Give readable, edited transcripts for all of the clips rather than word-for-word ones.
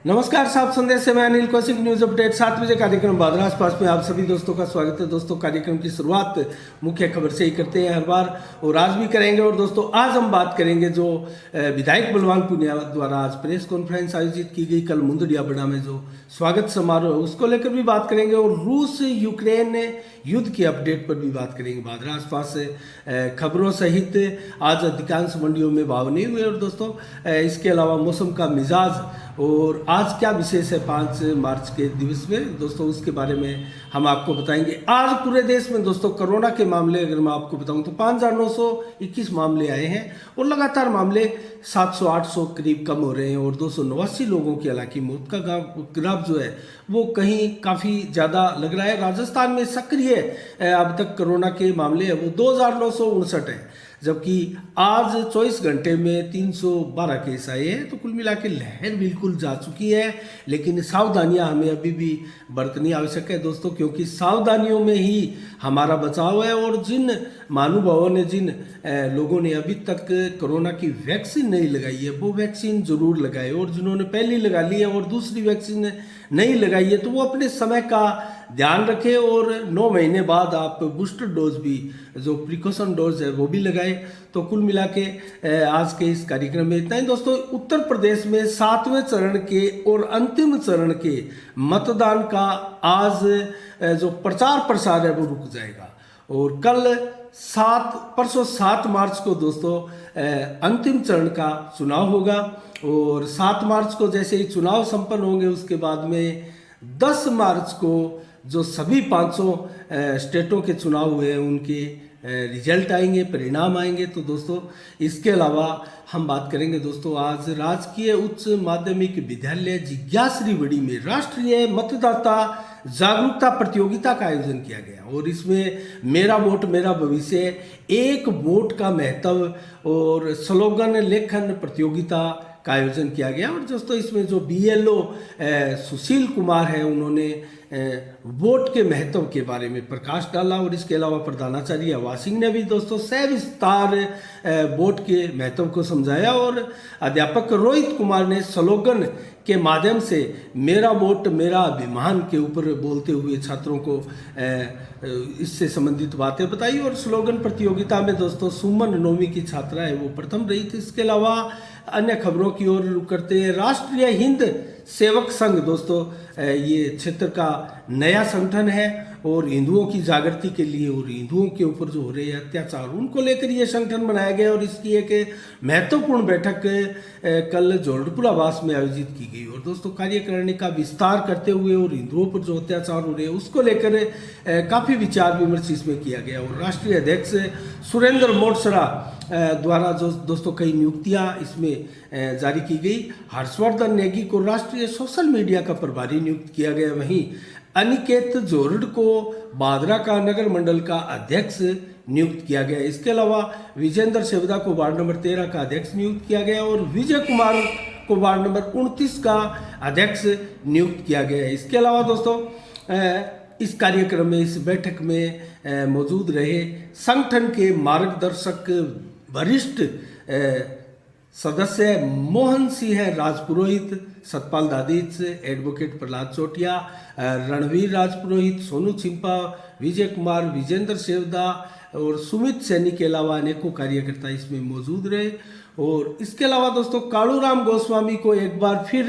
नमस्कार साहब, संदेश से मैं अनिल कौशिक। न्यूज अपडेट 7 बजे कार्यक्रम बादरा आसपास में आप सभी दोस्तों का स्वागत है। दोस्तों, कार्यक्रम की शुरुआत मुख्य खबर से ही करते हैं हर बार, और आज भी करेंगे। और दोस्तों, आज हम बात करेंगे जो विधायक बलवान पुनिया द्वारा आज प्रेस कॉन्फ्रेंस आयोजित की गई कल मुंदड़िया बड़ा में, जो स्वागत समारोह है उसको लेकर भी बात करेंगे। और रूस यूक्रेन युद्ध की अपडेट पर भी बात करेंगे। बादरा आसपास से खबरों सहित आज अधिकांश मंडियों में भाव नहीं हुए। और दोस्तों, इसके अलावा मौसम का मिजाज और आज क्या विशेष है 5 मार्च के दिवस में, दोस्तों उसके बारे में हम आपको बताएंगे। आज पूरे देश में दोस्तों कोरोना के मामले अगर मैं आपको बताऊं तो 5,921 मामले आए हैं, और लगातार मामले 700-800 करीब कम हो रहे हैं। और 289 लोगों की हालांकि मौत का ग्राफ जो है वो कहीं काफ़ी ज़्यादा लग रहा है। राजस्थान में सक्रिय अब तक कोरोना के मामले है वो 2,959 है, जबकि आज 24 घंटे में 312 केस आए हैं। तो कुल मिला के लहर बिल्कुल जा चुकी है, लेकिन सावधानियां हमें अभी भी बरतनी आवश्यक है दोस्तों, क्योंकि सावधानियों में ही हमारा बचाव है। और जिन महानुभावों ने, जिन लोगों ने अभी तक कोरोना की वैक्सीन नहीं लगाई है वो वैक्सीन जरूर लगाए, और जिन्होंने पहली लगा ली है और दूसरी वैक्सीन नहीं लगाई है तो वो अपने समय का ध्यान रखें। और 9 महीने बाद आप बूस्टर डोज भी, जो प्रिकॉशन डोज है वो भी लगाए। तो कुल मिला के आज के इस कार्यक्रम में इतना ही दोस्तों। उत्तर प्रदेश में 7वें चरण के और अंतिम चरण के मतदान का आज जो प्रचार प्रसार है वो रुक जाएगा, और कल परसों 7 मार्च को दोस्तों अंतिम चरण का चुनाव होगा। और 7 मार्च को जैसे ही चुनाव संपन्न होंगे उसके बाद में 10 मार्च को जो सभी 500 स्टेटों के चुनाव हुए हैं उनके रिजल्ट आएंगे, परिणाम आएंगे। तो दोस्तों, इसके अलावा हम बात करेंगे दोस्तों, आज राजकीय उच्च माध्यमिक विद्यालय जिज्ञासरी बड़ी में राष्ट्रीय मतदाता जागरूकता प्रतियोगिता का आयोजन किया गया। और इसमें मेरा वोट मेरा भविष्य, एक वोट का महत्व और स्लोगन लेखन प्रतियोगिता का आयोजन किया गया। और दोस्तों, इसमें जो BLO सुशील कुमार है उन्होंने वोट के महत्व के बारे में प्रकाश डाला। और इसके अलावा प्रधानाचार्य हवा सिंह ने भी दोस्तों सविस्तार वोट के महत्व को समझाया। और अध्यापक रोहित कुमार ने स्लोगन के माध्यम से मेरा वोट मेरा अभिमान के ऊपर बोलते हुए छात्रों को इससे संबंधित बातें बताई। और स्लोगन प्रतियोगिता में दोस्तों सुमन 9वीं की छात्रा है वो प्रथम रही थी। इसके अलावा अन्य खबरों की ओर रुख करते हैं। राष्ट्रीय हिंद सेवक संघ दोस्तों ये क्षेत्र का नया संगठन है, और हिंदुओं की जागृति के लिए और हिंदुओं के ऊपर जो हो रहे हैं अत्याचार उनको लेकर ये संगठन बनाया गया। और इसकी एक महत्वपूर्ण बैठक कल जोरडपुरावास में आयोजित की गई। और दोस्तों, कार्यकारिणी का विस्तार करते हुए और हिंदुओं पर जो अत्याचार हो रहे हैं उसको लेकर काफ़ी विचार विमर्श इसमें किया गया। और राष्ट्रीय अध्यक्ष सुरेंद्र मोटसरा द्वारा जो दोस्तों कई नियुक्तियां इसमें जारी की गई। हर्षवर्धन नेगी को राष्ट्रीय सोशल मीडिया का प्रभारी नियुक्त किया गया। वहीं अनिकेत जोरड को बादरा का नगर मंडल का अध्यक्ष नियुक्त किया गया। इसके अलावा विजेंद्र सेवदा को वार्ड नंबर 13 का अध्यक्ष नियुक्त किया गया, और विजय कुमार को वार्ड नंबर 29 का अध्यक्ष नियुक्त किया गया। इसके अलावा दोस्तों, इस कार्यक्रम में, इस बैठक में मौजूद रहे संगठन के मार्गदर्शक वरिष्ठ सदस्य मोहन सिंह राजपुरोहित, सतपाल दादीच, एडवोकेट प्रहलाद चोटिया, रणवीर राजपुरोहित, सोनू छिंपा, विजय कुमार, विजेंद्र सेवदा और सुमित सैनी के अलावा अनेकों कार्यकर्ता इसमें मौजूद रहे। और इसके अलावा दोस्तों, कालूराम गोस्वामी को एक बार फिर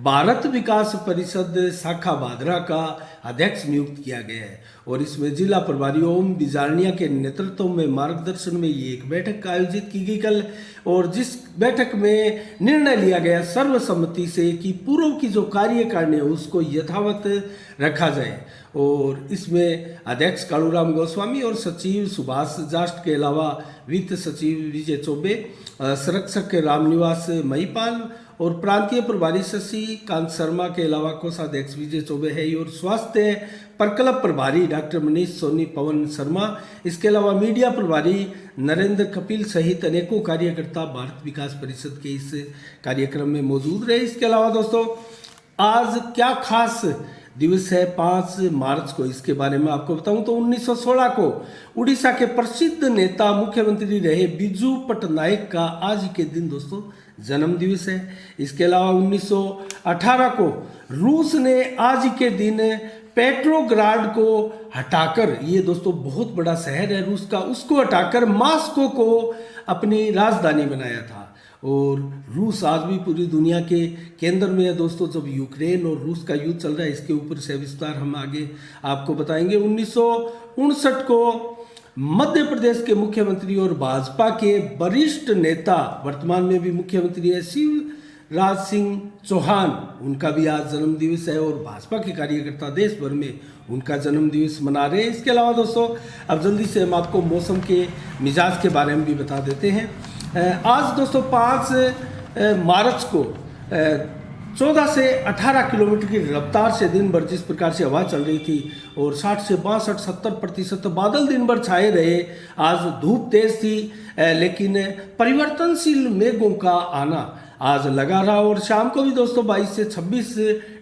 भारत विकास परिषद शाखा बादरा का अध्यक्ष नियुक्त किया गया है। और इसमें जिला प्रभारी ओम बिजारनिया के नेतृत्व में मार्गदर्शन में ये एक बैठक आयोजित की गई कल, और जिस बैठक में निर्णय लिया गया सर्वसम्मति से कि पूर्व की जो कार्यकारिणी है उसको यथावत रखा जाए। और इसमें अध्यक्ष कालूराम गोस्वामी और सचिव सुभाष जास्ट के अलावा वित्त सचिव विजय चौबे, संरक्षक रामनिवास महिपाल और प्रांतीय प्रभारी शशि कांत शर्मा के अलावा कोषाध्यक्ष विजय चौबे है, और स्वास्थ्य प्रकल्प प्रभारी डॉक्टर मनीष सोनी, पवन शर्मा, इसके अलावा मीडिया प्रभारी नरेंद्र कपिल सहित अनेकों कार्यकर्ता भारत विकास परिषद के इस कार्यक्रम में मौजूद रहे। इसके अलावा दोस्तों, आज क्या खास दिवस है 5 मार्च को। इसके बारे में आपको बताऊं तो 1916 को उड़ीसा के प्रसिद्ध नेता मुख्यमंत्री रहे बिजू पटनायक का आज ही के दिन दोस्तों जन्म दिवस है। इसके अलावा 1918 को रूस ने आज ही के दिन पेट्रोग्राड को हटाकर, ये दोस्तों बहुत बड़ा शहर है रूस का, उसको हटाकर मॉस्को को अपनी राजधानी बनाया था। और रूस आज भी पूरी दुनिया के केंद्र में है दोस्तों। जब यूक्रेन और रूस का युद्ध चल रहा है, इसके ऊपर से विस्तार हम आगे आपको बताएंगे। 1959 को मध्य प्रदेश के मुख्यमंत्री और भाजपा के वरिष्ठ नेता, वर्तमान में भी मुख्यमंत्री है, शिवराज सिंह चौहान, उनका भी आज जन्म दिवस है और भाजपा के कार्यकर्ता देश भर में उनका जन्म दिवस मना रहे हैं। इसके अलावा दोस्तों अब जल्दी से हम आपको मौसम के मिजाज के बारे में भी बता देते हैं। आज दोस्तों 5 मार्च को 14 से 18 किलोमीटर की रफ्तार से दिन भर जिस प्रकार से हवा चल रही थी और 60 से 62-70% बादल दिन भर छाए रहे। आज धूप तेज थी लेकिन परिवर्तनशील मेघों का आना आज लगा रहा और शाम को भी दोस्तों 22 से 26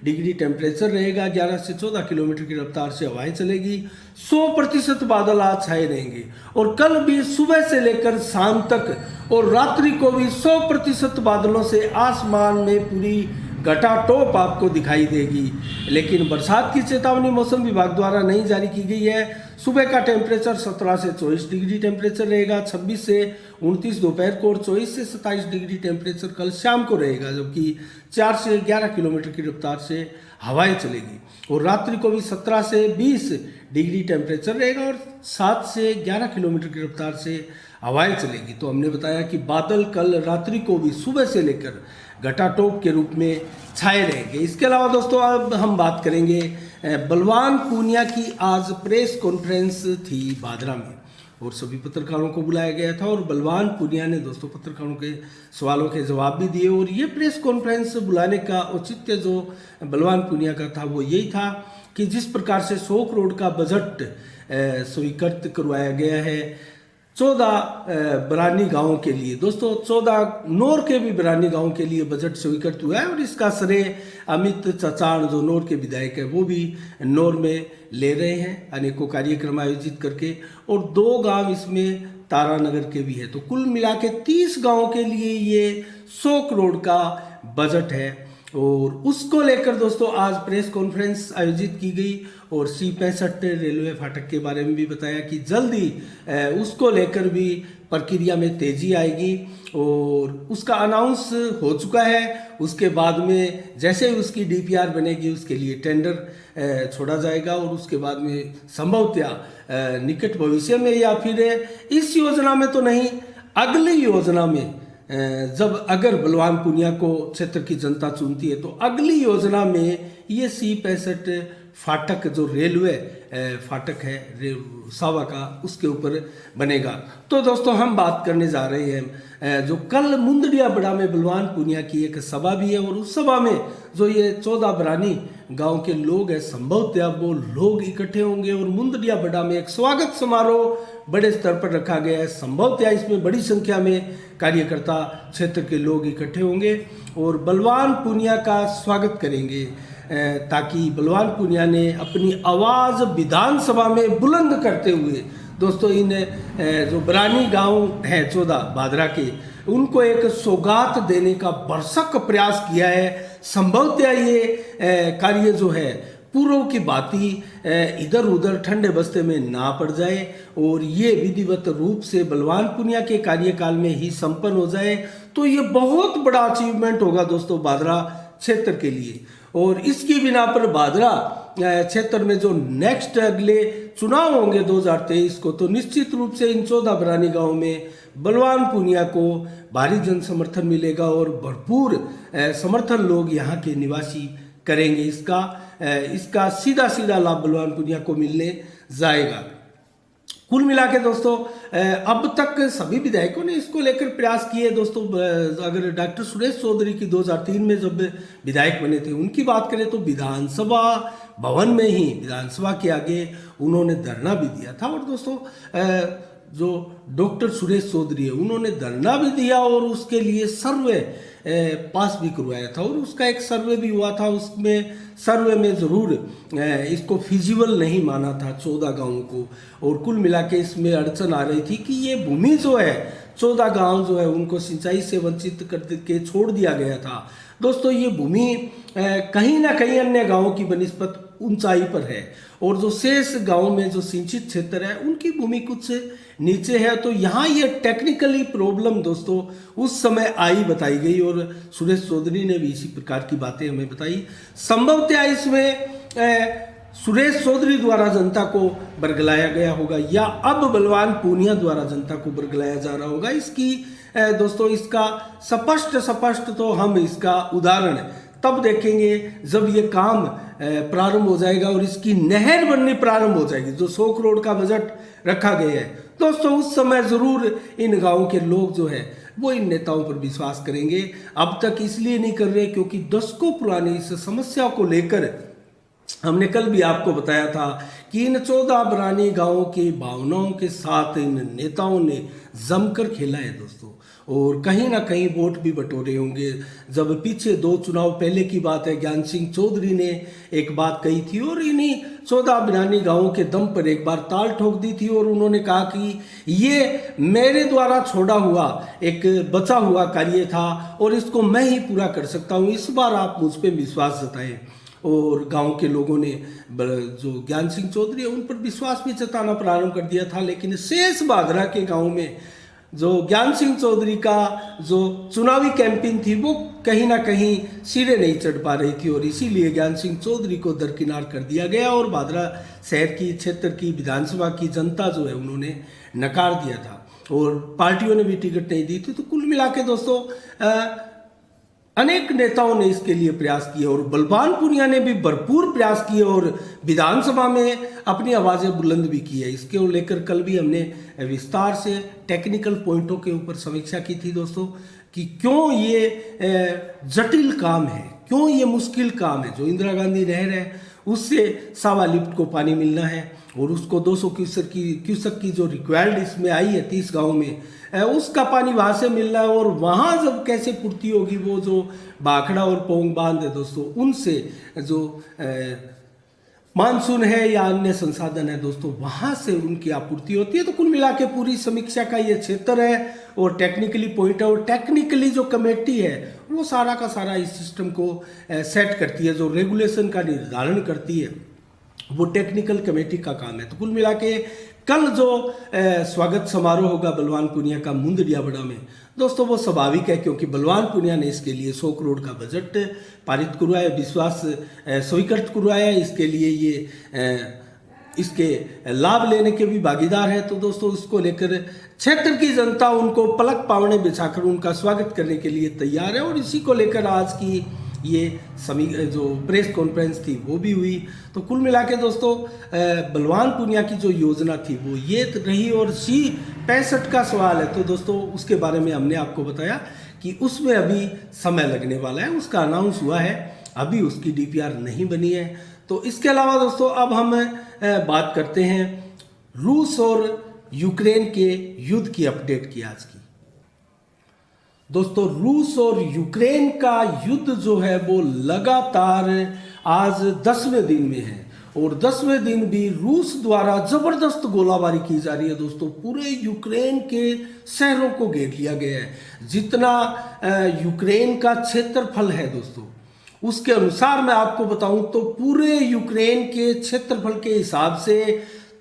डिग्री टेम्परेचर रहेगा। 11 से 14 किलोमीटर की रफ्तार से हवाएं चलेगी। 100% बादल आज छाए रहेंगे और कल भी सुबह से लेकर शाम तक और रात्रि को भी 100% बादलों से आसमान में पूरी घटाटोप आपको दिखाई देगी। लेकिन बरसात की चेतावनी मौसम विभाग द्वारा नहीं जारी की गई है। सुबह का टेम्परेचर 17 से 24 डिग्री टेम्परेचर रहेगा, 26 से 29 दोपहर को और 24 से 27 डिग्री टेम्परेचर कल शाम को रहेगा, जबकि 4 से 11 किलोमीटर की रफ्तार से हवाएं चलेगी। और रात्रि को भी 17 से 20 डिग्री टेम्परेचर रहेगा और 7 से 11 किलोमीटर की रफ्तार से हवाएं चलेगी। तो हमने बताया कि बादल कल रात्रि को भी सुबह से लेकर घटाटोप के रूप में छाए रहेंगे। इसके अलावा दोस्तों अब हम बात करेंगे बलवान पूनिया की आज प्रेस कॉन्फ्रेंस थी बांद्रा में और सभी पत्रकारों को बुलाया गया था और बलवान पूनिया ने दोस्तों पत्रकारों के सवालों के जवाब भी दिए। और ये प्रेस कॉन्फ्रेंस बुलाने का औचित्य जो बलवान पूनिया का था वो यही था कि जिस प्रकार से 100 करोड़ का बजट स्वीकृत करवाया गया है 14 बरानी गांवों के लिए, दोस्तों 14 नौर के भी बरानी गांवों के लिए बजट स्वीकृत हुआ है और इसका श्रेय अमित चचाण जो नौर के विधायक है वो भी नौर में ले रहे हैं अनेकों कार्यक्रम आयोजित करके। और 2 गांव इसमें तारानगर के भी है, तो कुल मिला के 30 गाँवों के लिए ये 100 करोड़ का बजट है। और उसको लेकर दोस्तों आज प्रेस कॉन्फ्रेंस आयोजित की गई और C65 रेलवे फाटक के बारे में भी बताया कि जल्दी उसको लेकर भी प्रक्रिया में तेजी आएगी और उसका अनाउंस हो चुका है। उसके बाद में जैसे ही उसकी DPR बनेगी उसके लिए टेंडर छोड़ा जाएगा और उसके बाद में संभवतः निकट भविष्य में या फिर इस योजना में तो नहीं, अगली योजना में जब अगर बलवान पूनिया को क्षेत्र की जनता चुनती है तो अगली योजना में ये C65 फाटक जो रेलवे फाटक है सावा का उसके ऊपर बनेगा। तो दोस्तों हम बात करने जा रहे हैं जो कल मुंदड़िया बड़ा में बलवान पूनिया की एक सभा भी है और उस सभा में जो ये 14 बरानी गांव के लोग हैं संभवतः वो लोग इकट्ठे होंगे और मुंदड़िया बड़ा में एक स्वागत समारोह बड़े स्तर पर रखा गया है। संभवतः इसमें बड़ी संख्या में कार्यकर्ता क्षेत्र के लोग इकट्ठे होंगे और बलवान पूनिया का स्वागत करेंगे ताकि बलवान पूनिया ने अपनी आवाज़ विधानसभा में बुलंद करते हुए दोस्तों इन जो बरानी गांव है 14 बांद्रा के उनको एक सौगात देने का भरसक प्रयास किया है। संभवतः ये कार्य जो है पूर्व की बाती इधर उधर ठंडे बस्ते में ना पड़ जाए और ये विधिवत रूप से बलवान पूनिया के कार्यकाल में ही संपन्न हो जाए तो ये बहुत बड़ा अचीवमेंट होगा दोस्तों बांद्रा क्षेत्र के लिए। और इसकी बिना पर बांद्रा क्षेत्र में जो नेक्स्ट अगले चुनाव होंगे 2023 को तो निश्चित रूप से इन 14 बरानी गांव में बलवान पूनिया को भारी जन समर्थन मिलेगा और भरपूर समर्थन लोग यहाँ के निवासी करेंगे। इसका सीधा सीधा लाभ बलवान पूनिया को मिलने जाएगा। कुल मिला के दोस्तों अब तक सभी विधायकों ने इसको लेकर प्रयास किए दोस्तों। अगर डॉक्टर सुरेश चौधरी की 2003 में जब विधायक बने थे उनकी बात करें तो विधानसभा भवन में ही विधानसभा के आगे उन्होंने धरना भी दिया था और दोस्तों जो डॉक्टर सुरेश चौधरी है उन्होंने धरना भी दिया और उसके लिए सर्व पास भी करवाया था और उसका एक सर्वे भी हुआ था। उसमें सर्वे में ज़रूर इसको फिजिबल नहीं माना था 14 गाँवों को, और कुल मिला के इसमें अड़चन आ रही थी कि ये भूमि जो है 14 गांव जो है उनको सिंचाई से वंचित कर के छोड़ दिया गया था। दोस्तों ये भूमि कहीं ना कहीं अन्य गांवों की बनिस्बत ऊंचाई पर है, और जो शेष गांव में जो सिंचित क्षेत्र है उनकी भूमि कुछ नीचे है। तो यहाँ ये टेक्निकली प्रॉब्लम दोस्तों उस समय आई बताई गई, और सुरेश चौधरी ने भी इसी प्रकार की बातें हमें बताई। संभवतः इसमें सुरेश चौधरी द्वारा जनता को बरगलाया गया होगा, या अब बलवान पूनिया द्वारा जनता को बरगलाया जा रहा होगा। इसकी दोस्तों इसका स्पष्ट तो हम इसका उदाहरण तब देखेंगे जब ये काम प्रारंभ हो जाएगा और इसकी नहर बननी प्रारंभ हो जाएगी, जो 100 करोड़ का बजट रखा गया है। दोस्तों उस समय जरूर इन गांवों के लोग जो है वो इन नेताओं पर विश्वास करेंगे। अब तक इसलिए नहीं कर रहे क्योंकि दशकों पुरानी इस समस्या को लेकर हमने कल भी आपको बताया था कि इन 14 पुरानी गांवों की भावनाओं के साथ इन नेताओं ने जमकर खेला है दोस्तों, और कहीं ना कहीं वोट भी बटोरे होंगे। जब पीछे 2 चुनाव पहले की बात है, ज्ञान सिंह चौधरी ने एक बात कही थी और इन्हीं 14 बिरानी गांवों के दम पर एक बार ताल ठोक दी थी, और उन्होंने कहा कि ये मेरे द्वारा छोड़ा हुआ एक बचा हुआ कार्य था और इसको मैं ही पूरा कर सकता हूँ, इस बार आप मुझ पर विश्वास जताएं। और गांव के लोगों ने जो ज्ञान सिंह चौधरी है उन पर विश्वास भी जताना प्रारंभ कर दिया था। लेकिन शेष बागरा के गांव में जो ज्ञान सिंह चौधरी का जो चुनावी कैंपेन थी वो कहीं ना कहीं सिरे नहीं चढ़ पा रही थी, और इसीलिए ज्ञान सिंह चौधरी को दरकिनार कर दिया गया और भादरा शहर की क्षेत्र की विधानसभा की जनता जो है उन्होंने नकार दिया था, और पार्टियों ने भी टिकट नहीं दी थी। तो कुल मिला के दोस्तों अनेक नेताओं ने इसके लिए प्रयास किए, और बलवान पूनिया ने भी भरपूर प्रयास किए और विधानसभा में अपनी आवाज़ें बुलंद भी की है। इसके लेकर कल भी हमने विस्तार से टेक्निकल पॉइंटों के ऊपर समीक्षा की थी दोस्तों, कि क्यों ये जटिल काम है, क्यों ये मुश्किल काम है। जो इंदिरा गांधी नहर है उससे सावा लिफ्ट को पानी मिलना है, और उसको 200 क्यूसेक की जो रिक्वायर्ड इसमें आई है 30 गाँव में, उसका पानी वहाँ से मिल रहा है, और वहाँ जब कैसे पूर्ति होगी, वो जो भाखड़ा और पोंग बांध है दोस्तों उनसे जो मानसून है या अन्य संसाधन है दोस्तों वहाँ से उनकी आपूर्ति होती है। तो कुल मिला के पूरी समीक्षा का ये क्षेत्र है, और टेक्निकली पॉइंट है, और टेक्निकली जो कमेटी है वो सारा का सारा इस सिस्टम को सेट करती है, जो रेगुलेशन का निर्धारण करती है वो टेक्निकल कमेटी का काम है। तो कुल मिला के कल जो स्वागत समारोह होगा बलवान पूनिया का मुंदड़ियाबड़ा में दोस्तों, वो स्वाभाविक है क्योंकि बलवान पूनिया ने इसके लिए 100 करोड़ का बजट पारित करवाया, विश्वास स्वीकृत करवाया। इसके लिए ये इसके लाभ लेने के भी भागीदार है। तो दोस्तों इसको लेकर क्षेत्र की जनता उनको पलक पावने बिछाकर उनका स्वागत करने के लिए तैयार है, और इसी को लेकर आज की ये जो प्रेस कॉन्फ्रेंस थी वो भी हुई। तो कुल मिला के दोस्तों बलवान पूनिया की जो योजना थी वो ये रही, और C65 का सवाल है तो दोस्तों उसके बारे में हमने आपको बताया कि उसमें अभी समय लगने वाला है, उसका अनाउंस हुआ है, अभी उसकी DPR नहीं बनी है। तो इसके अलावा दोस्तों अब हम बात करते हैं रूस और यूक्रेन के युद्ध की अपडेट की आज की। दोस्तों रूस और यूक्रेन का युद्ध जो है वो लगातार आज 10वें दिन में है, और 10वें दिन भी रूस द्वारा जबरदस्त गोलाबारी की जा रही है दोस्तों। पूरे यूक्रेन के शहरों को घेर लिया गया है। जितना यूक्रेन का क्षेत्रफल है दोस्तों उसके अनुसार मैं आपको बताऊं तो पूरे यूक्रेन के क्षेत्रफल के हिसाब से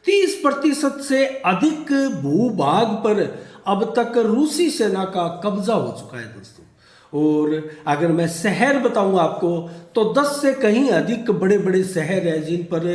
30% से अधिक भूभाग पर अब तक रूसी सेना का कब्जा हो चुका है दोस्तों। और अगर मैं शहर बताऊं आपको तो 10 से कहीं अधिक बड़े बड़े शहर हैं जिन पर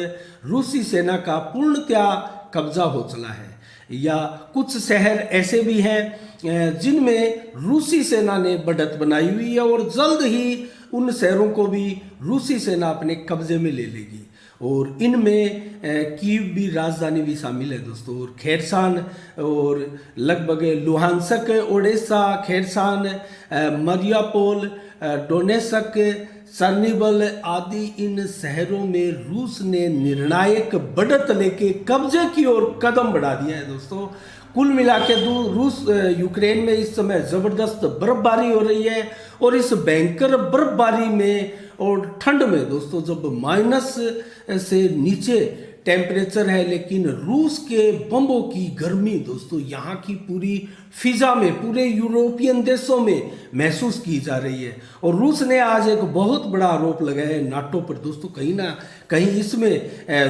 रूसी सेना का पूर्णतया कब्जा हो चला है, या कुछ शहर ऐसे भी हैं जिनमें रूसी सेना ने बढ़त बनाई हुई है, और जल्द ही उन शहरों को भी रूसी सेना अपने कब्जे में ले लेगी। और इनमें कीव भी राजधानी भी शामिल है दोस्तों, और खेरसान और लगभग लुहानस्क, ओडेसा, खेरसान, मरियापोल, डोनेसक, सर्निबल आदि इन शहरों में रूस ने निर्णायक बढ़त लेके कब्जे की ओर कदम बढ़ा दिया है दोस्तों। कुल मिला के रूस यूक्रेन में इस समय ज़बरदस्त बर्फबारी हो रही है, और इस भयंकर बर्फबारी में और ठंड में दोस्तों, जब माइनस से नीचे टेम्परेचर है, लेकिन रूस के बमों की गर्मी दोस्तों यहाँ की पूरी फिजा में, पूरे यूरोपियन देशों में महसूस की जा रही है। और रूस ने आज एक बहुत बड़ा आरोप लगाया है नाटो पर दोस्तों। कहीं ना कहीं इसमें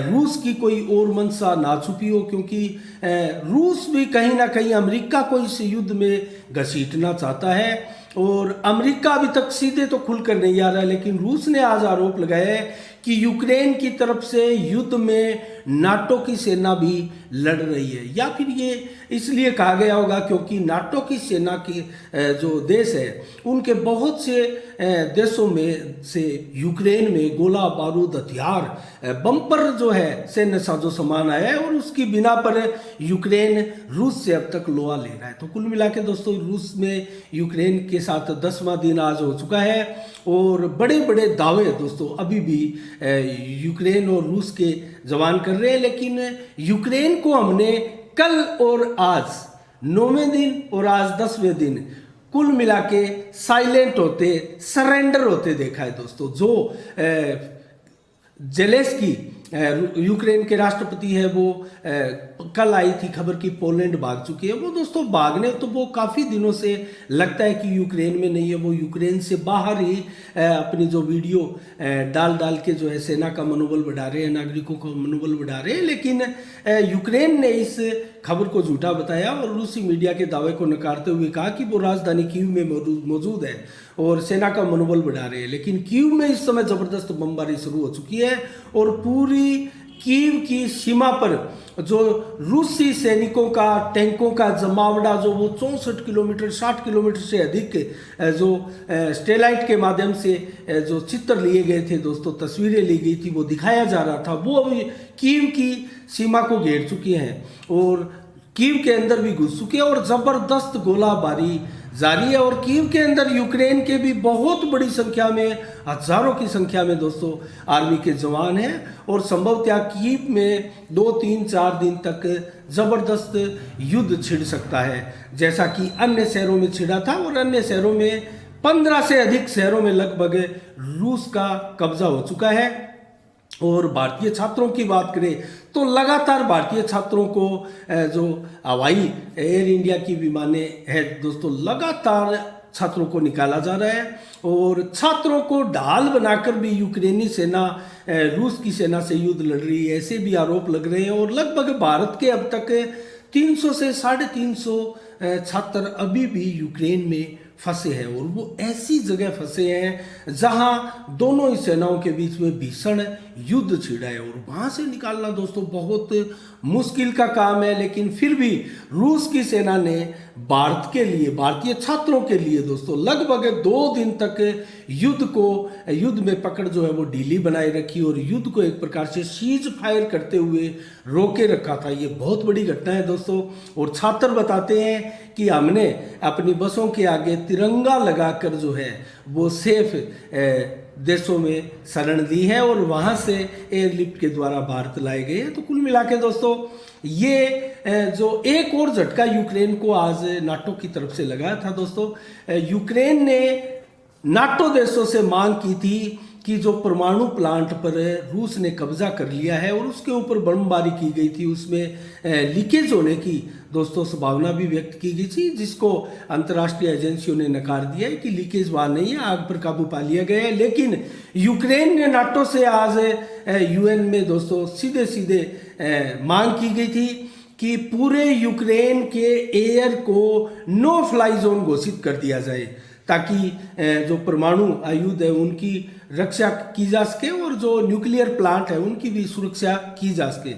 रूस की कोई और मंशा ना छुपी हो, क्योंकि रूस भी कहीं ना कहीं अमेरिका को इस युद्ध में घसीटना चाहता है। और अमेरिका अभी तक सीधे तो खुलकर नहीं आ रहा है, लेकिन रूस ने आज आरोप लगाया है कि यूक्रेन की तरफ से युद्ध में नाटो की सेना भी लड़ रही है। या फिर ये इसलिए कहा गया होगा क्योंकि नाटो की सेना की जो देश है, उनके बहुत से देशों में से यूक्रेन में गोला बारूद हथियार बम्पर जो है सैन्य साजो सामान आया है, और उसकी बिना पर यूक्रेन रूस से अब तक लोहा ले रहा है। तो कुल मिला के दोस्तों, रूस में यूक्रेन के साथ 10वां दिन आज हो चुका है, और बड़े बड़े दावे दोस्तों अभी भी यूक्रेन और रूस के जवान कर रहे हैं। लेकिन यूक्रेन को हमने कल और आज 9वें दिन और आज 10वें दिन कुल मिला के साइलेंट होते, सरेंडर होते देखा है दोस्तों। जो जेलेंस्की यूक्रेन के राष्ट्रपति है, वो कल आई थी खबर कि पोलैंड भाग चुकी है। वो दोस्तों भागने तो वो काफ़ी दिनों से लगता है कि यूक्रेन में नहीं है, वो यूक्रेन से बाहर ही अपनी जो वीडियो डाल के जो है सेना का मनोबल बढ़ा रहे हैं, नागरिकों का मनोबल बढ़ा रहे हैं। लेकिन यूक्रेन ने इस खबर को झूठा बताया और रूसी मीडिया के दावे को नकारते हुए कहा कि वो राजधानी कीव में मौजूद है और सेना का मनोबल बढ़ा रहे हैं। लेकिन कीव में इस समय जबरदस्त बमबारी शुरू हो चुकी है, और पूरी कीव की सीमा पर जो रूसी सैनिकों का, टैंकों का जमावड़ा, जो वो 64 किलोमीटर 60 किलोमीटर से अधिक जो स्टेलाइट के माध्यम से जो चित्र लिए गए थे दोस्तों, तस्वीरें ली गई थी, वो दिखाया जा रहा था, वो अभी कीव की सीमा को घेर चुकी हैं और कीव के अंदर भी घुस चुके हैं और ज़बरदस्त गोलाबारी जारी है। और कीव के अंदर यूक्रेन के भी बहुत बड़ी संख्या में, हजारों की संख्या में दोस्तों आर्मी के जवान हैं, और संभवतः कीव में 2, 3, 4 दिन तक ज़बरदस्त युद्ध छिड़ सकता है, जैसा कि अन्य शहरों में छिड़ा था। और अन्य शहरों में 15 से अधिक शहरों में लगभग रूस का कब्जा हो चुका है। और भारतीय छात्रों की बात करें तो लगातार भारतीय छात्रों को जो हवाई एयर इंडिया की विमानें हैं दोस्तों, लगातार छात्रों को निकाला जा रहा है, और छात्रों को ढाल बनाकर भी यूक्रेनी सेना रूस की सेना से युद्ध लड़ रही है, ऐसे भी आरोप लग रहे हैं। और लगभग भारत के अब तक 300 से 350 छात्र अभी भी यूक्रेन में फंसे हैं, और वो ऐसी जगह फंसे हैं जहां दोनों ही सेनाओं के बीच में भीषण युद्ध छिड़ा है, और वहां से निकालना दोस्तों बहुत मुश्किल का काम है। लेकिन फिर भी रूस की सेना ने भारत के लिए, भारतीय छात्रों के लिए दोस्तों लगभग 2 दिन तक युद्ध में पकड़ जो है वो ढीली बनाए रखी, और युद्ध को एक प्रकार से सीज फायर करते हुए रोके रखा था। ये बहुत बड़ी घटना है दोस्तों। और छात्र बताते हैं कि हमने अपनी बसों के आगे तिरंगा लगाकर जो है वो सेफ देशों में शरण ली है, और वहाँ से एयरलिफ्ट के द्वारा भारत लाए गए हैं। तो कुल मिला के दोस्तों, ये जो एक और झटका यूक्रेन को आज नाटो की तरफ से लगाया था दोस्तों। यूक्रेन ने नाटो देशों से मांग की थी कि जो परमाणु प्लांट पर रूस ने कब्जा कर लिया है और उसके ऊपर बमबारी की गई थी, उसमें लीकेज होने की दोस्तों संभावना भी व्यक्त की गई थी, जिसको अंतर्राष्ट्रीय एजेंसियों ने नकार दिया है कि लीकेज वहाँ नहीं है, आग पर काबू पा लिया गया है। लेकिन यूक्रेन ने नाटो से आज यूएन में दोस्तों सीधे मांग की गई थी कि पूरे यूक्रेन के एयर को नो फ्लाई जोन घोषित कर दिया जाए, ताकि जो परमाणु आयुध है उनकी रक्षा की जा सके और जो न्यूक्लियर प्लांट है उनकी भी सुरक्षा की जा सके।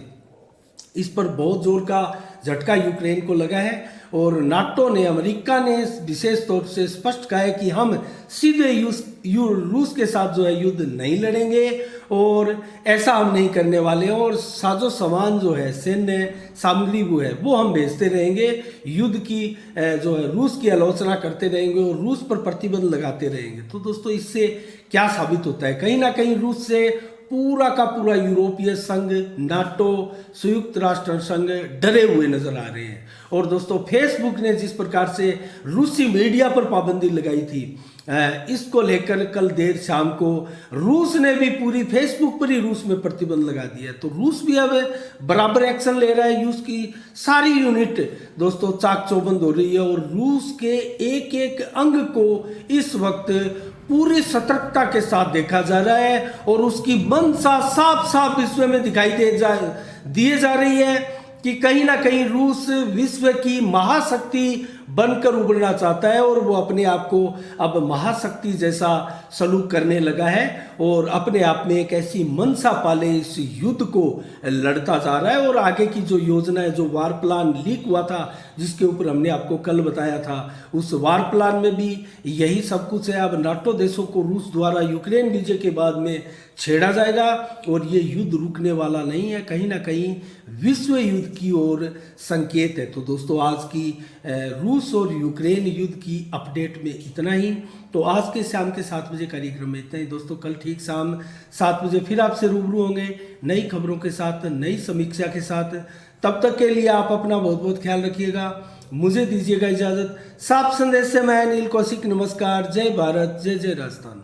इस पर बहुत जोर का झटका यूक्रेन को लगा है, और नाटो ने, अमेरिका ने विशेष तौर से स्पष्ट कहा है कि हम सीधे रूस के साथ जो है युद्ध नहीं लड़ेंगे, और ऐसा हम नहीं करने वाले, और साजो सामान जो है, सैन्य सामग्री वो हम भेजते रहेंगे, युद्ध की जो है रूस की आलोचना करते रहेंगे और रूस पर प्रतिबंध लगाते रहेंगे। तो दोस्तों इससे क्या साबित होता है? कहीं ना कहीं रूस से पूरा का पूरा यूरोपीय संघ, नाटो, संयुक्त राष्ट्र संघ डरे हुए नजर आ रहे हैं। और दोस्तों फेसबुक ने जिस प्रकार से रूसी मीडिया पर पाबंदी लगाई थी, इसको लेकर कल देर शाम को रूस ने भी पूरी फेसबुक पर ही रूस में प्रतिबंध लगा दिया है। तो रूस भी अब बराबर एक्शन ले रहा है। रूस की सारी यूनिट दोस्तों चाक चौबंद हो रही है और रूस के एक एक अंग को इस वक्त पूरी सतर्कता के साथ देखा जा रहा है और उसकी मंशा साफ साफ विश्व में दिखाई दिए जा रही है कि कहीं ना कहीं रूस विश्व की महाशक्ति बनकर उभरना चाहता है और वो अपने आप को अब महाशक्ति जैसा सलूक करने लगा है और अपने आप में एक ऐसी मंशा पाले इस युद्ध को लड़ता जा रहा है। और आगे की जो योजना है, जो वार प्लान लीक हुआ था जिसके ऊपर हमने आपको कल बताया था, उस वार प्लान में भी यही सब कुछ है। अब नाटो देशों को रूस द्वारा यूक्रेन विजय के बाद में छेड़ा जाएगा और ये युद्ध रुकने वाला नहीं है, कहीं ना कहीं विश्व युद्ध की ओर संकेत है। तो दोस्तों आज की रूस और यूक्रेन युद्ध की अपडेट में इतना ही। तो आज के शाम के 7 बजे कार्यक्रम में इतना ही दोस्तों। कल ठीक शाम 7 बजे फिर आपसे रूबरू होंगे नई खबरों के साथ, नई समीक्षा के साथ। तब तक के लिए आप अपना बहुत बहुत ख्याल रखिएगा, मुझे दीजिएगा इजाज़त। साफ संदेश से मैं अनिल कौशिक, नमस्कार, जय भारत, जय जय राजस्थान।